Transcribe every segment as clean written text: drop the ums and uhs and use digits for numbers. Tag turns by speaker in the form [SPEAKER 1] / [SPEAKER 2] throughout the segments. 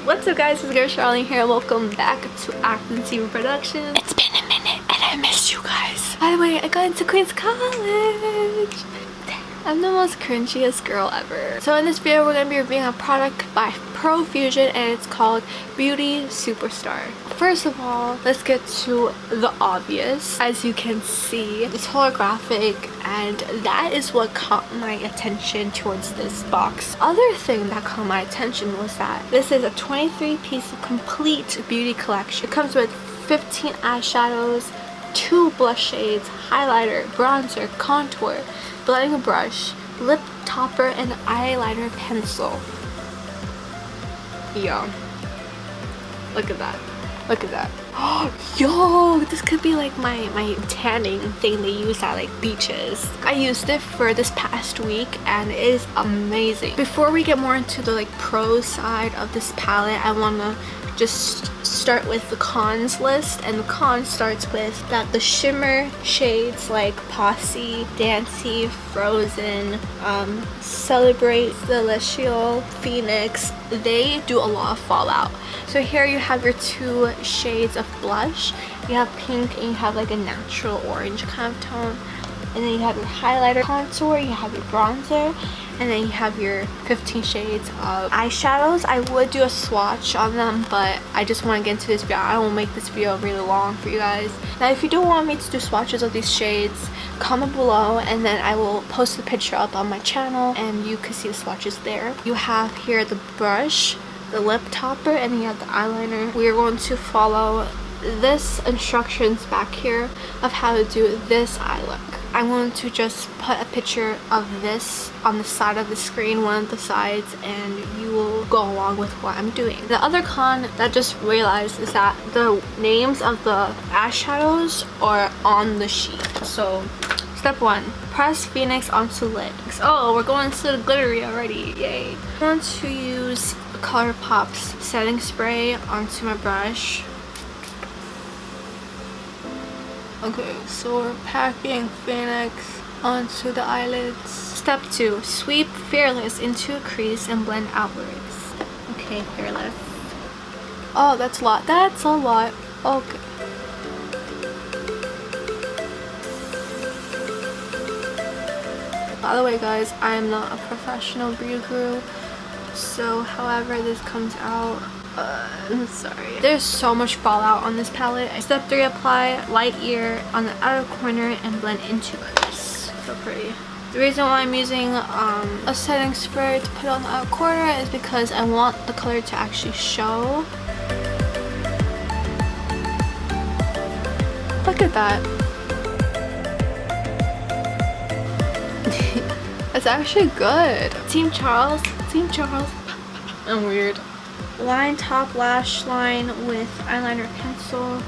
[SPEAKER 1] What's up guys, it's girl Charlene here. Welcome back to Acting TV Productions. It's been a minute and I missed you guys. By the way, I got into Queen's College. I'm the most cringiest girl ever. So in this video, we're going to be reviewing a product by ProFusion and it's called Beauty Superstar. First of all, let's get to the obvious. As you can see, it's holographic and that is what caught my attention towards this box. Other thing that caught my attention was that this is a 23-piece complete beauty collection. It comes with 15 eyeshadows, 2 blush shades, highlighter, bronzer, contour, blending brush, lip topper, and eyeliner pencil. Yo, look at that. Look at that. Yo, this could be like my tanning thing they use at like beaches. I used it for this past week and it is amazing. Before we get more into the like pro side of this palette, I want to just start with the cons list, and the con starts with that the shimmer shades like Posse, Dancy, Frozen, Celebrate, Celestial, Phoenix, they do a lot of fallout. So here you have your 2 shades of blush. You have pink and you have like a natural orange kind of tone, and then you have your highlighter, contour, you have your bronzer, and then you have your 15 shades of eyeshadows. I would do a swatch on them, but I just want to get into this video. I won't make this video really long for you guys. Now if you do want me to do swatches of these shades, comment below and then I will post the picture up on my channel and you can see the swatches there. You have here the brush, the lip topper, and then you have the eyeliner. We are going to follow this instructions back here of how to do this eye look. I'm going to just put a picture of this on the side of the screen, one of the sides, and you will go along with what I'm doing. The other con that I just realized is that the names of the eyeshadows are on the sheet. So step 1, press Phoenix onto lid. Oh, we're going to the glittery already, yay. I'm going to use ColourPop's setting spray onto my brush. Okay, so we're packing Phoenix onto the eyelids. Step 2, sweep Fearless into a crease and blend outwards. Okay, Fearless. Oh, that's a lot. That's a lot. Okay. By the way, guys, I am not a professional beauty guru, so however this comes out, I'm sorry. There's so much fallout on this palette. Step 3, apply light ear on the outer corner and blend into crease. So pretty. The reason why I'm using a setting spray to put on the outer corner is because I want the color to actually show. Look at that. It's actually good. Team Charles. Team Charles. I'm weird. Line top lash line with eyeliner pencil.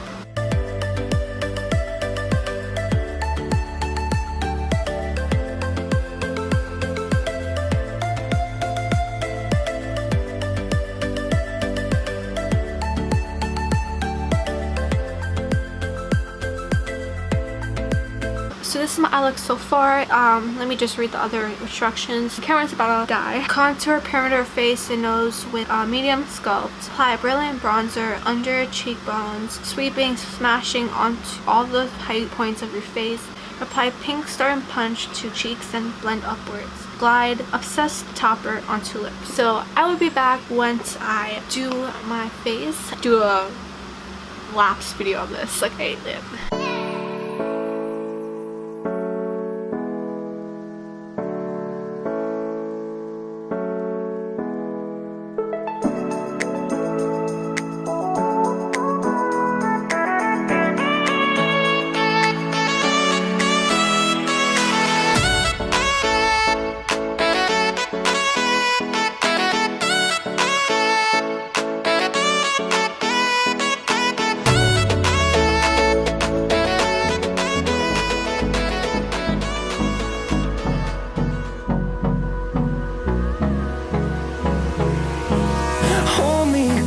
[SPEAKER 1] So this is my eye look so far. Let me just read the other instructions. The camera's about to die. Contour perimeter face and nose with a medium sculpt. Apply brilliant bronzer under cheekbones, sweeping, smashing onto all the high points of your face. Apply pink star and punch to cheeks and blend upwards. Glide obsessed topper onto lips. So I will be back once I do my face. Do a lapse video of this. Okay, lip.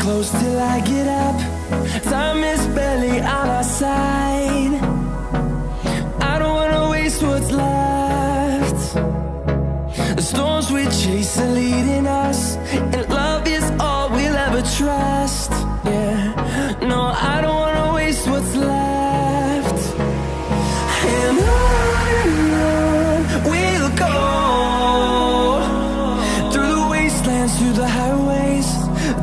[SPEAKER 2] Close till I get up. Time is barely on our side. I don't wanna waste what's left. The storms we chase are leading us, and love is all we'll ever trust. Yeah, no, I don't wanna waste what's left. And on we'll go, through the wastelands, through the highways,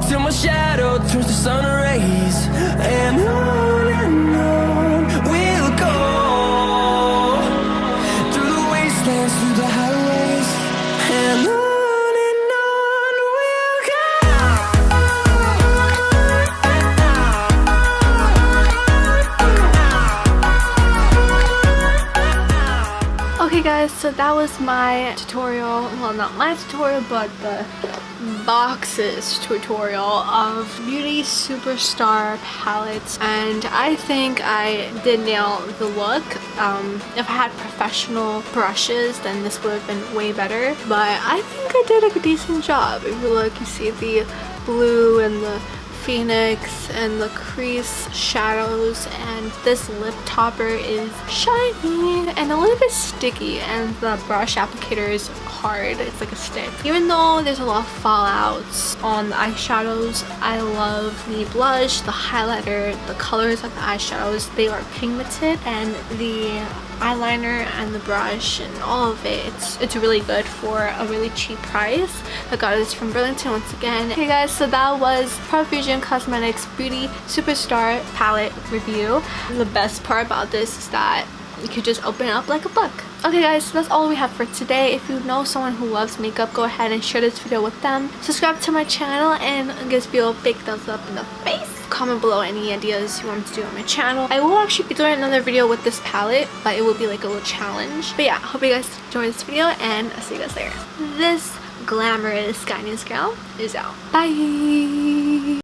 [SPEAKER 2] till my shadow turns to sun rays. And on we'll go, through the wastelands, through the highways, and on.
[SPEAKER 1] Okay guys, so that was my tutorial, well not my tutorial but the boxes tutorial of Beauty Superstar palettes, and I think I did nail the look. If I had professional brushes then this would have been way better, but I think I did a decent job. If you look, you see the blue and the phoenix and the crease shadows, and this lip topper is shiny and a little bit sticky, and the brush applicator is hard. It's like a stick. Even though there's a lot of fallouts on the eyeshadows, I love the blush, the highlighter, the colors of the eyeshadows. They are pigmented, and the eyeliner and the brush and all of it, it's really good for a really cheap price. I got this from Burlington once again. Okay guys, so that was ProFusion Cosmetics Beauty Superstar palette review. And the best part about this is that you could just open it up like a book. Okay guys, so that's all we have for today. If you know someone who loves makeup, go ahead and share this video with them. Subscribe to my channel and give this video a big thumbs up in the face. Comment below any ideas you want me to do on my channel. I will actually be doing another video with this palette, but it will be like a little challenge. But yeah, hope you guys enjoyed this video, and I'll see you guys later. This glamorous Sky News girl is out. Bye!